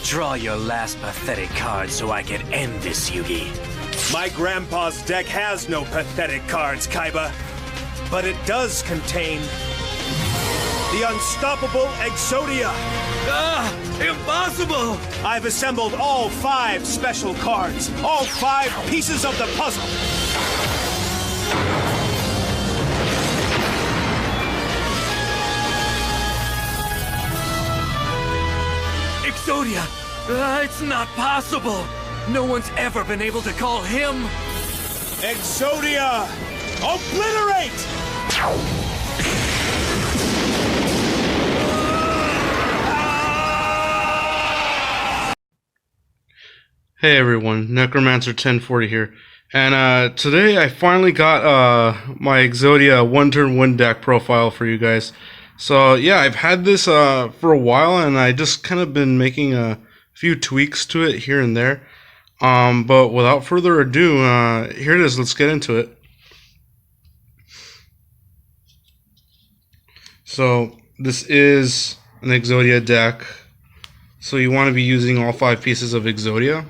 Draw your last pathetic card so I can end this, Yugi. My grandpa's deck has no pathetic cards, Kaiba. But it does contain the unstoppable Exodia. Ah! Impossible! I've assembled all 5 special cards, all 5 pieces of the puzzle. Exodia! It's not possible! No one's ever been able to call him! Exodia! Obliterate! Hey everyone, Necromancer 1040 here, and today I finally got my Exodia 1-turn 1 deck profile for you guys. So yeah, I've had this for a while, and I just kind of been making a few tweaks to it here and there. But without further ado, here it is. Let's get into it. So this is an Exodia deck. So you want to be using all 5 pieces of Exodia.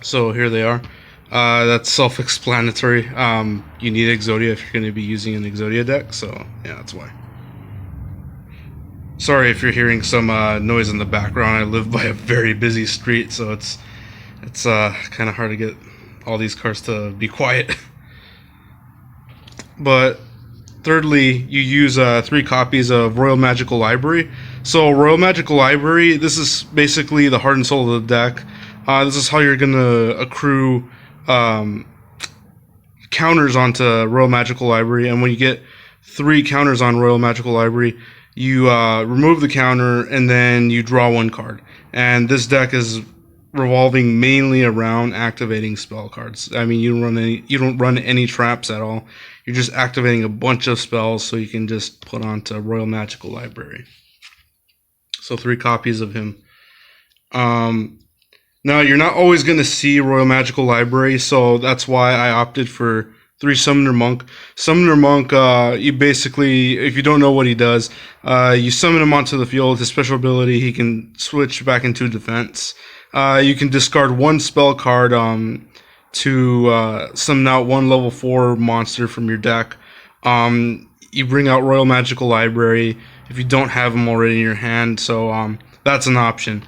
So here they are. That's self-explanatory. You need Exodia if you're going to be using an Exodia deck. So yeah, that's why. Sorry if you're hearing some noise in the background. I live by a very busy street, so it's kind of hard to get all these cars to be quiet. But thirdly, you use 3 copies of Royal Magical Library. So Royal Magical Library, this is basically the heart and soul of the deck. This is how you're going to accrue counters onto Royal Magical Library. And when you get 3 counters on Royal Magical Library, you remove the counter and then you draw 1 card. And this deck is revolving mainly around activating spell cards. I mean, you don't run any traps at all. You're just activating a bunch of spells so you can just put onto Royal Magical Library. So 3 copies of him. Now, you're not always going to see Royal Magical Library, so that's why I opted for 3 Summoner Monk. Summoner Monk, you basically, if you don't know what he does, you summon him onto the field. His special ability, he can switch back into defense. You can discard 1 spell card to summon out 1 level 4 monster from your deck. You bring out Royal Magical Library if you don't have them already in your hand, so that's an option.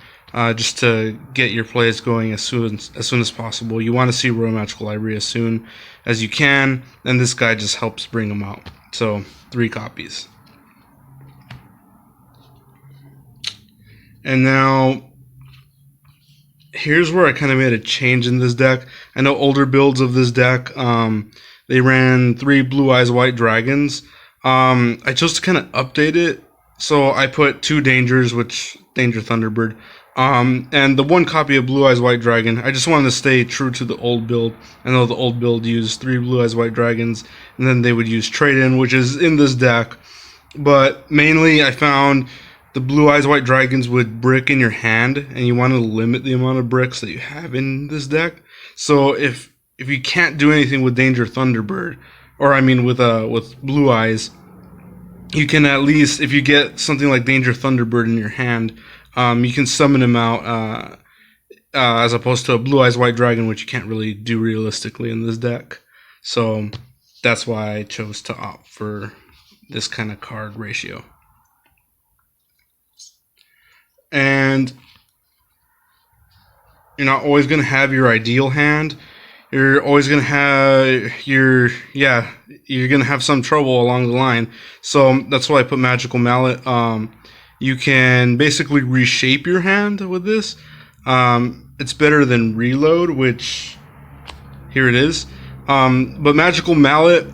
Just to get your plays going as soon as possible. You want to see Royal Magical Library as soon as you can, and this guy just helps bring them out. So 3 copies. And now here's where I kind of made a change in this deck. I know older builds of this deck, they ran 3 Blueeyes White Dragons. I chose to kind of update it, so I put 2 Dangers, which Danger Thunderbird. And the 1 copy of Blueeyes White Dragon. I just wanted to stay true to the old build. I know the old build used 3 Blueeyes White Dragons, and then they would use Trade-In, which is in this deck. But mainly, I found the Blueeyes White Dragons would brick in your hand, and you want to limit the amount of bricks that you have in this deck. So if you can't do anything with Danger Thunderbird, or I mean with Blueeyes, you can at least, if you get something like Danger Thunderbird in your hand, you can summon him out as opposed to a Blueeyes White Dragon, which you can't really do realistically in this deck. So that's why I chose to opt for this kind of card ratio. And you're not always going to have your ideal hand. You're always going to have you're going to have some trouble along the line. So that's why I put Magical Mallet. You can basically reshape your hand with this. It's better than Reload, which here it is. But Magical Mallet,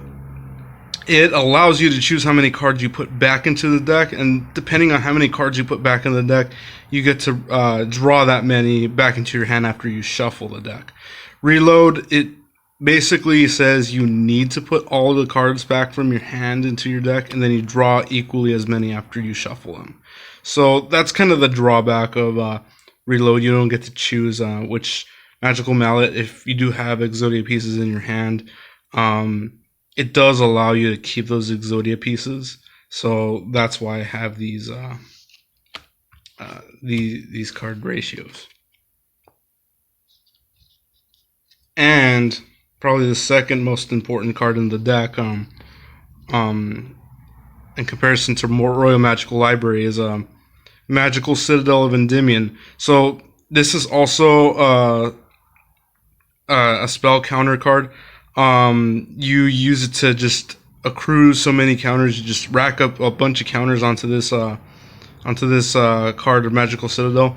it allows you to choose how many cards you put back into the deck, and depending on how many cards you put back in the deck, you get to draw that many back into your hand after you shuffle the deck. Reload, it basically says you need to put all the cards back from your hand into your deck, and then you draw equally as many after you shuffle them. So that's kind of the drawback of Reload. You don't get to choose which Magical Mallet. If you do have Exodia pieces in your hand, it does allow you to keep those Exodia pieces. So that's why I have these these card ratios. And probably the second most important card in the deck, in comparison to more Royal Magical Library, is Magical Citadel of Endymion. So this is also a spell counter card. You use it to just accrue so many counters. You just rack up a bunch of counters onto this card of Magical Citadel,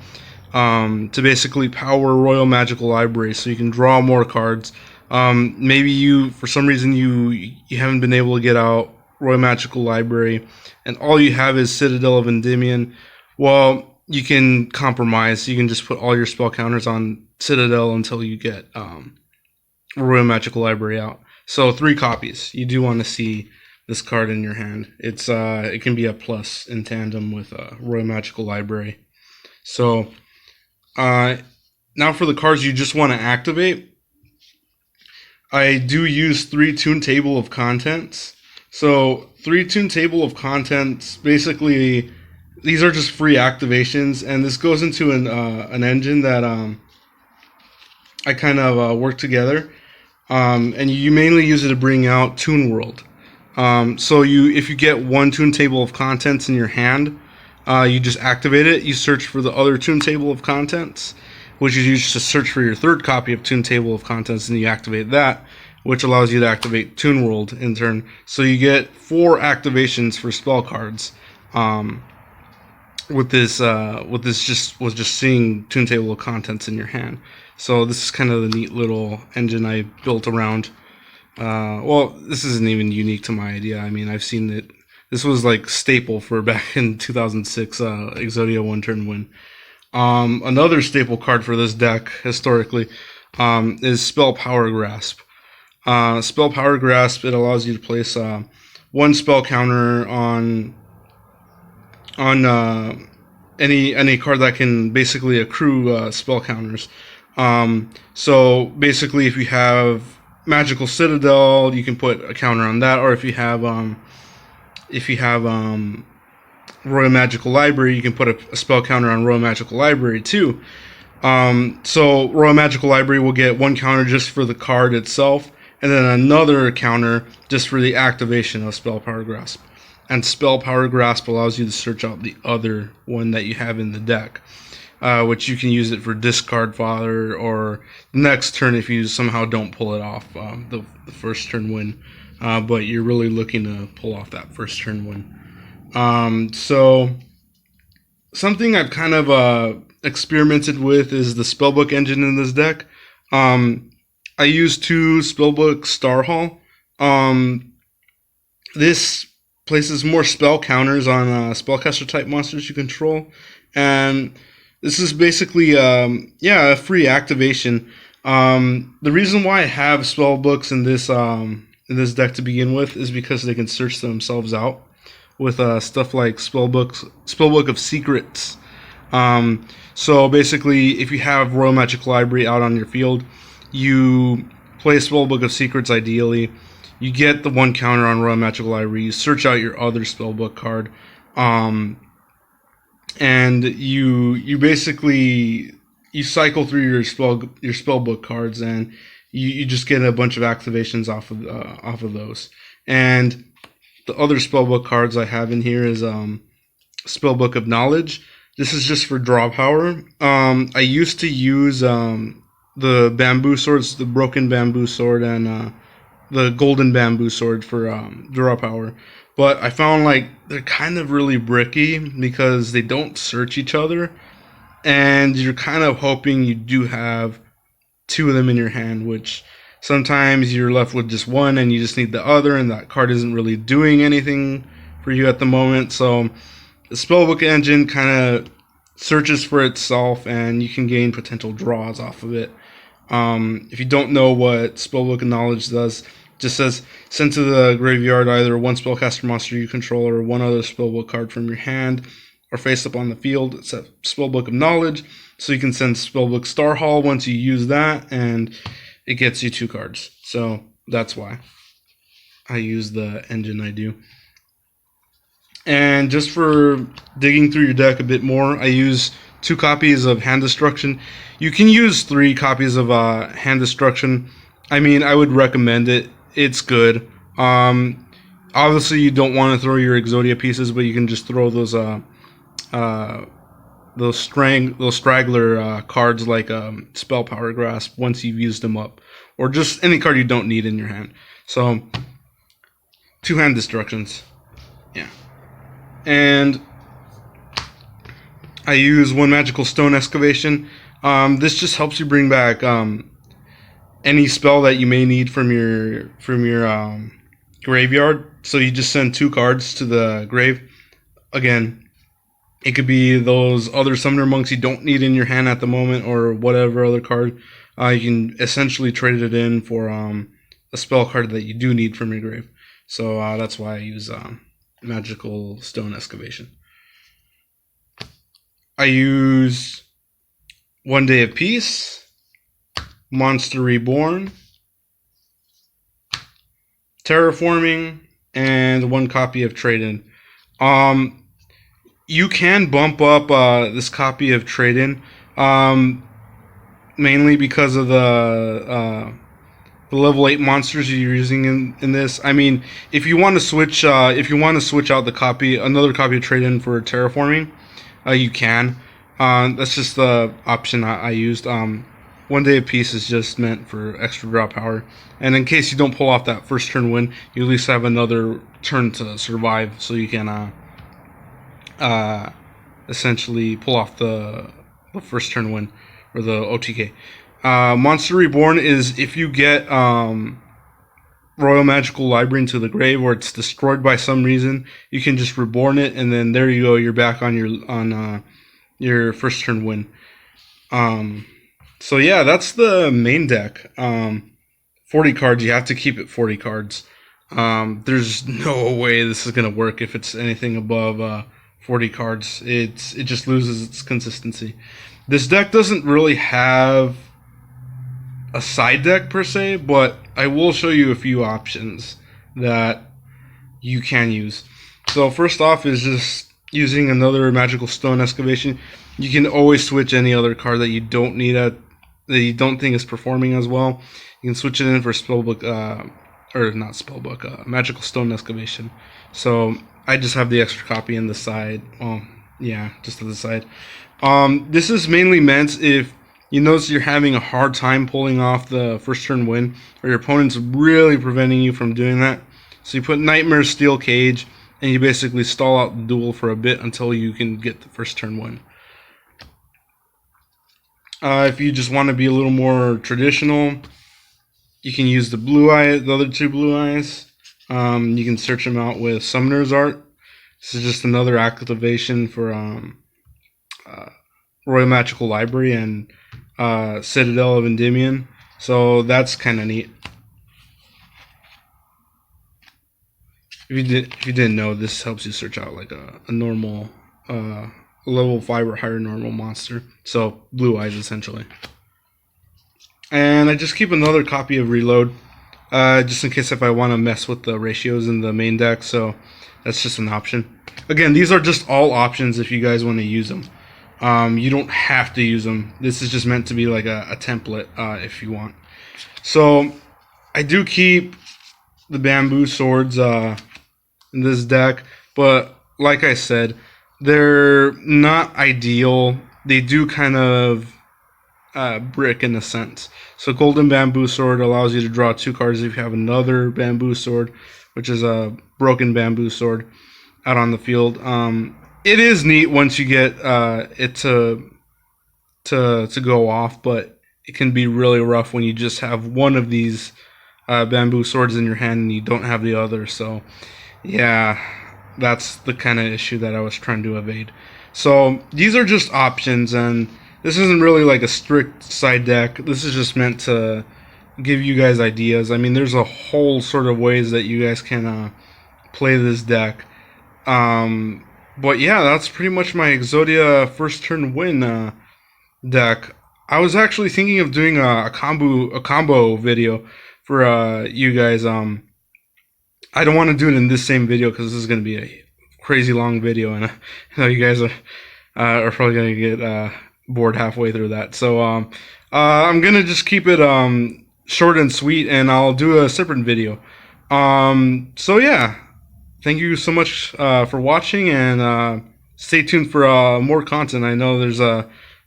to basically power Royal Magical Library, so you can draw more cards. Maybe you, for some reason, you haven't been able to get out Royal Magical Library, and all you have is Citadel of Endymion. Well, you can compromise. You can just put all your spell counters on Citadel until you get Royal Magical Library out. So 3 copies. You do want to see this card in your hand. It's it can be a plus in tandem with Royal Magical Library. So now for the cards you just want to activate, I do use 3 Tune Table of Contents. So 3 Tune Table of Contents, basically these are just free activations, and this goes into an engine that I kind of work together, and you mainly use it to bring out Toon World. So if you get 1 Tune Table of Contents in your hand, you just activate it. You search for the other Tune Table of Contents, which is used to search for your 3rd copy of Tune Table of Contents, and you activate that, which allows you to activate Toon World in turn. So you get 4 activations for spell cards. With this just seeing Tune Table of Contents in your hand. So this is kind of the neat little engine I built around. Well, this isn't even unique to my idea. I mean, I've seen it. This was like staple for back in 2006 Exodia 1-turn win. Another staple card for this deck historically is Spell Power Grasp. Spell Power Grasp, it allows you to place 1 spell counter on any card that can basically accrue spell counters. So basically, if you have Magical Citadel, you can put a counter on that, or if you have Royal Magical Library, you can put a spell counter on Royal Magical Library too. So Royal Magical Library will get 1 counter just for the card itself, and then another counter just for the activation of Spell Power Grasp. And Spell Power Grasp allows you to search out the other one that you have in the deck, which you can use it for discard fodder or next turn if you somehow don't pull it off the first turn win. But you're really looking to pull off that first turn win. So something I've kind of experimented with is the spellbook engine in this deck. I use 2 spellbook Star Hall. This places more spell counters on spellcaster type monsters you control, and this is basically a free activation. The reason why I have spellbooks in this deck to begin with is because they can search themselves out with stuff like Spellbook of Secrets. So basically, if you have Royal Magic Library out on your field, you play Spellbook of Secrets ideally. You get the 1 counter on Royal Magical Library. You search out your other spellbook card, and you basically cycle through your spellbook cards, and you just get a bunch of activations off of those. And the other spellbook cards I have in here is Spellbook of Knowledge. This is just for draw power. I used to use the bamboo swords, the broken bamboo sword, and the golden bamboo sword for draw power, but I found like they're kind of really bricky because they don't search each other, and you're kind of hoping you do have 2 of them in your hand, which sometimes you're left with just 1 and you just need the other, and that card isn't really doing anything for you at the moment. So the spellbook engine kind of searches for itself, and you can gain potential draws off of it. If you don't know what Spellbook of Knowledge does, just says send to the graveyard either 1 spellcaster monster you control or 1 other spellbook card from your hand, or face up on the field. It's a Spellbook of Knowledge, so you can send Spellbook Star Hall once you use that, and it gets you 2 cards. So that's why I use the engine I do. And just for digging through your deck a bit more, I use 2 copies of Hand Destruction. You can use 3 copies of Hand Destruction. I mean, I would recommend it. It's good. Obviously, you don't want to throw your Exodia pieces, but you can just throw those straggler cards like Spell Power Grasp once you've used them up, or just any card you don't need in your hand. So 2 Hand Destructions, yeah. And I use 1 Magical Stone Excavation. This just helps you bring back any spell that you may need from your graveyard. So you just send 2 cards to the grave. Again, it could be those other Summoner Monks you don't need in your hand at the moment, or whatever other card. You can essentially trade it in for a spell card that you do need from your grave. So that's why I use Magical Stone Excavation. I use 1 Day of Peace, Monster Reborn, Terraforming, and 1 copy of Trade-In. You can bump up this copy of Trade-In, mainly because of the level 8 monsters you're using in this. I mean, if you want to switch out the copy, another copy of Trade-In for Terraforming, you can. That's just the option I used. 1 Day of Peace is just meant for extra draw power, and in case you don't pull off that first turn win, you at least have another turn to survive, so you can essentially pull off the first turn win, or the OTK. Monster Reborn is if you get Royal Magical Library into the grave, or it's destroyed by some reason, you can just reborn it, and then there you go, you're back on your first turn win. So yeah, that's the main deck. 40 cards, you have to keep it 40 cards. There's no way this is gonna work if it's anything above 40 cards. It just loses its consistency. This deck doesn't really have a side deck per se, but I will show you a few options that you can use. So first off is just using another Magical Stone Excavation. You can always switch any other card that you don't need that you don't think is performing as well. You can switch it in for Spellbook, or not Spellbook, Magical Stone Excavation. So I just have the extra copy in the side. Well, yeah, just to the side. This is mainly meant if you notice you're having a hard time pulling off the first turn win, or your opponent's really preventing you from doing that. So you put Nightmare, Steel Cage, and you basically stall out the duel for a bit until you can get the first turn win. If you just want to be a little more traditional, you can use the Blueeyes, the other 2 Blueeyes. You can search them out with Summoner's Art. This is just another activation for Royal Magical Library and Citadel of Endymion. So that's kind of neat. If you didn't know, this helps you search out like a normal level 5 or higher normal monster. So Blueeyes essentially. And I just keep another copy of Reload, just in case if I want to mess with the ratios in the main deck. So that's just an option. Again, these are just all options if you guys want to use them. You don't have to use them. This is just meant to be like a template if you want. So I do keep the bamboo swords in this deck, but like I said, they're not ideal. They do kind of brick in a sense. So Golden Bamboo Sword allows you to draw 2 cards if you have another Bamboo Sword, which is a Broken Bamboo Sword, out on the field. It is neat once you get it to go off, but it can be really rough when you just have one of these bamboo swords in your hand and you don't have the other. So yeah, that's the kind of issue that I was trying to evade. So these are just options, and this isn't really like a strict side deck. This is just meant to give you guys ideas. I mean, there's a whole sort of ways that you guys can play this deck. But yeah, that's pretty much my Exodia First Turn Win deck. I was actually thinking of doing a combo video for you guys. I don't want to do it in this same video because this is going to be a crazy long video, and I know you guys are probably gonna get bored halfway through that. So I'm gonna just keep it short and sweet, and I'll do a separate video. So yeah, thank you so much for watching, and stay tuned for more content. I know it's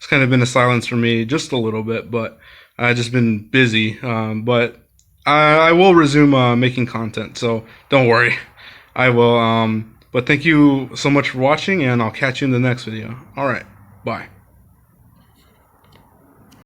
kind of been a silence for me just a little bit, but I've just been busy. But I will resume making content, so don't worry. I will. But thank you so much for watching, and I'll catch you in the next video. All right, bye.